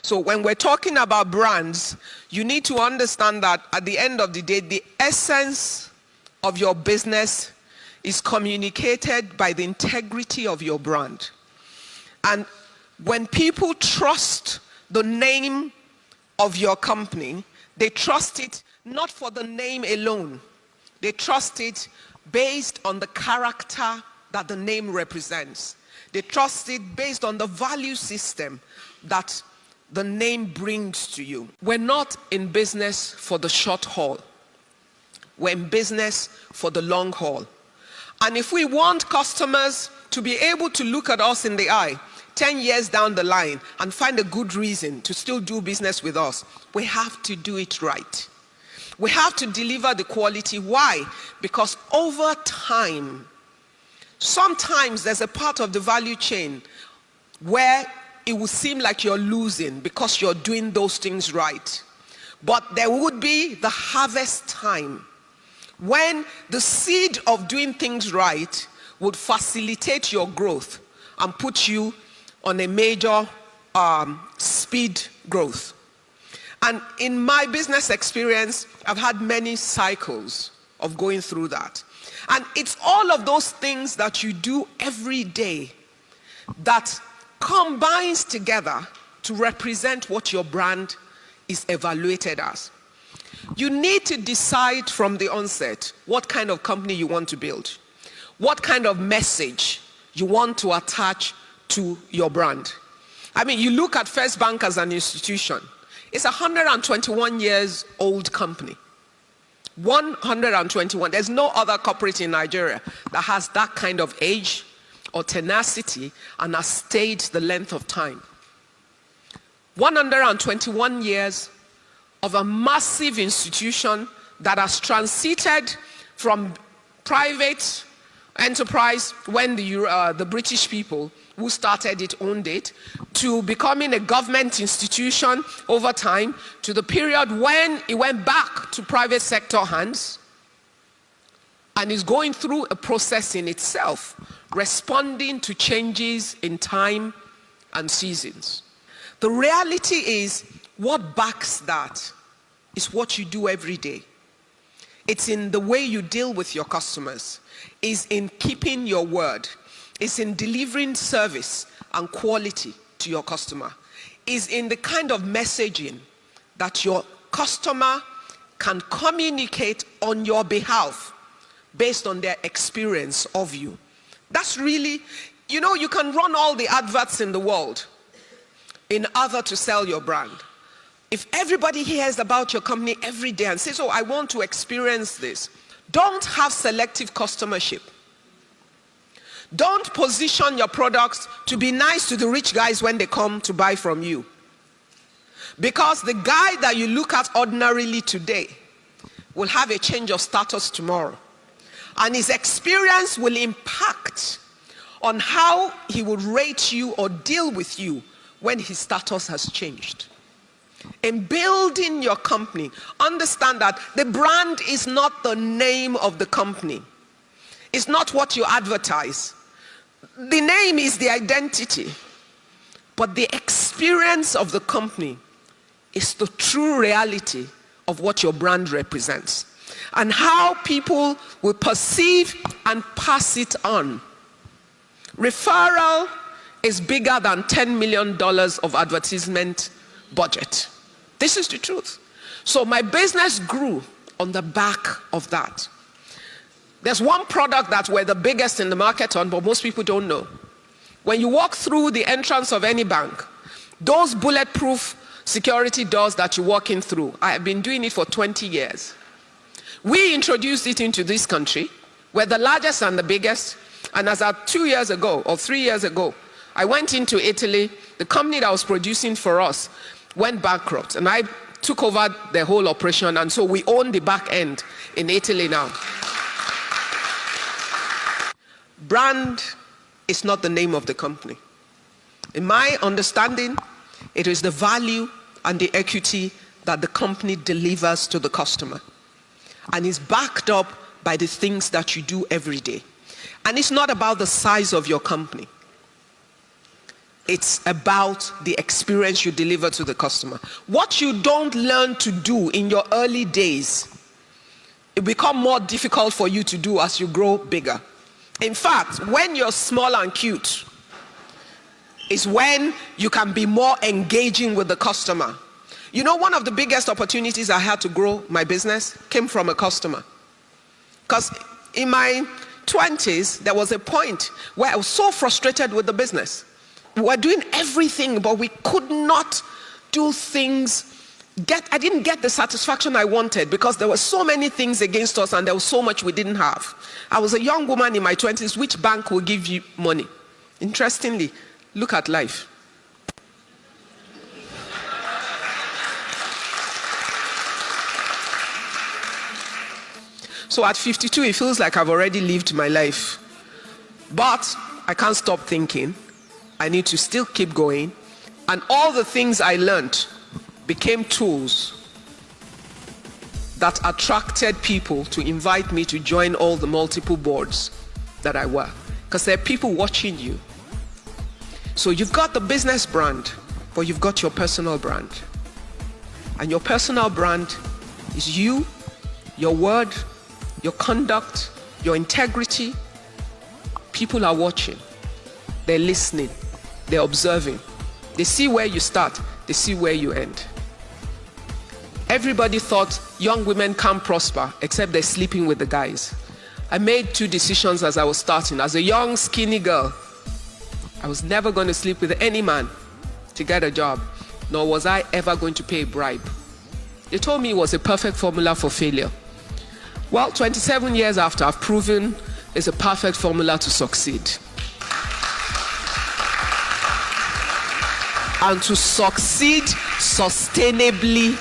So when we're talking about brands, you need to understand that at the end of the day, the essence of your business is communicated by the integrity of your brand. And when people trust the name of your company, they trust it not for the name alone. They trust it based on the character that the name represents. They trust it based on the value system that the name brings to you. We're not in business for the short haul. We're in business for the long haul. And if we want customers to be able to look at us in the eye 10 years down the line and find a good reason to still do business with us, we have to do it right. We have to deliver the quality. Why? Because over time, sometimes there's a part of the value chain where it will seem like you're losing because you're doing those things right. But there would be the harvest time when the seed of doing things right would facilitate your growth and put you on a major speed growth. And in my business experience, I've had many cycles of going through that. And it's all of those things that you do every day that combines together to represent what your brand is evaluated as. You need to decide from the onset what kind of company you want to build, what kind of message you want to attach to your brand. I mean, you look at First Bank as an institution. It's a 121 years old company. 121. There's no other corporate in Nigeria that has that kind of age or tenacity and has stayed the length of time. 121 years of a massive institution that has transited from private enterprise when the British people who started it owned it, to becoming a government institution over time, to the period when it went back to private sector hands, and is going through a process in itself, responding to changes in time and seasons. The reality is, what backs that is what you do every day. It's in the way you deal with your customers. It's in keeping your word. It's in delivering service and quality to your customer. It's in the kind of messaging that your customer can communicate on your behalf based on their experience of you. That's really, you know, you can run all the adverts in the world in order to sell your brand. If everybody hears about your company every day and says, oh, I want to experience this, don't have selective customership. Don't position your products to be nice to the rich guys when they come to buy from you. Because the guy that you look at ordinarily today will have a change of status tomorrow. And his experience will impact on how he would rate you or deal with you when his status has changed. In building your company, understand that the brand is not the name of the company. It's not what you advertise. The name is the identity. But the experience of the company is the true reality of what your brand represents. And how people will perceive and pass it on. Referral is bigger than $10 million of advertisement budget. This is the truth. So my business grew on the back of that. There's one product that we're the biggest in the market on, but most people don't know. When you walk through the entrance of any bank, those bulletproof security doors that you walk in through, I have been doing it for 20 years. We introduced it into this country. We're the largest and the biggest. And as of 2 years ago or 3 years ago, I went into Italy. The company that was producing for us went bankrupt, and I took over the whole operation, and so we own the back end in Italy now. Brand is not the name of the company. In my understanding, it is the value and the equity that the company delivers to the customer, and is backed up by the things that you do every day. And it's not about the size of your company. It's about the experience you deliver to the customer. What you don't learn to do in your early days, it becomes more difficult for you to do as you grow bigger. In fact, when you're small and cute, is when you can be more engaging with the customer. You know, one of the biggest opportunities I had to grow my business came from a customer. Because in my 20s, there was a point where I was so frustrated with the business. We were doing everything, but we could not do things. I didn't get the satisfaction I wanted because there were so many things against us and there was so much we didn't have. I was a young woman in my 20s. Which bank will give you money? Interestingly, look at life. So at 52, it feels like I've already lived my life. But I can't stop thinking. I need to still keep going. And all the things I learned became tools that attracted people to invite me to join all the multiple boards that I were. Because there are people watching you. So you've got the business brand, but you've got your personal brand. And your personal brand is you, your word, your conduct, your integrity. People are watching. They're listening. They're observing. They see where you start. They see where you end. Everybody thought young women can't prosper except they're sleeping with the guys. I made two decisions as I was starting. As a young, skinny girl, I was never going to sleep with any man to get a job, nor was I ever going to pay a bribe. They told me it was a perfect formula for failure. Well, 27 years after, I've proven it's a perfect formula to succeed. And to succeed sustainably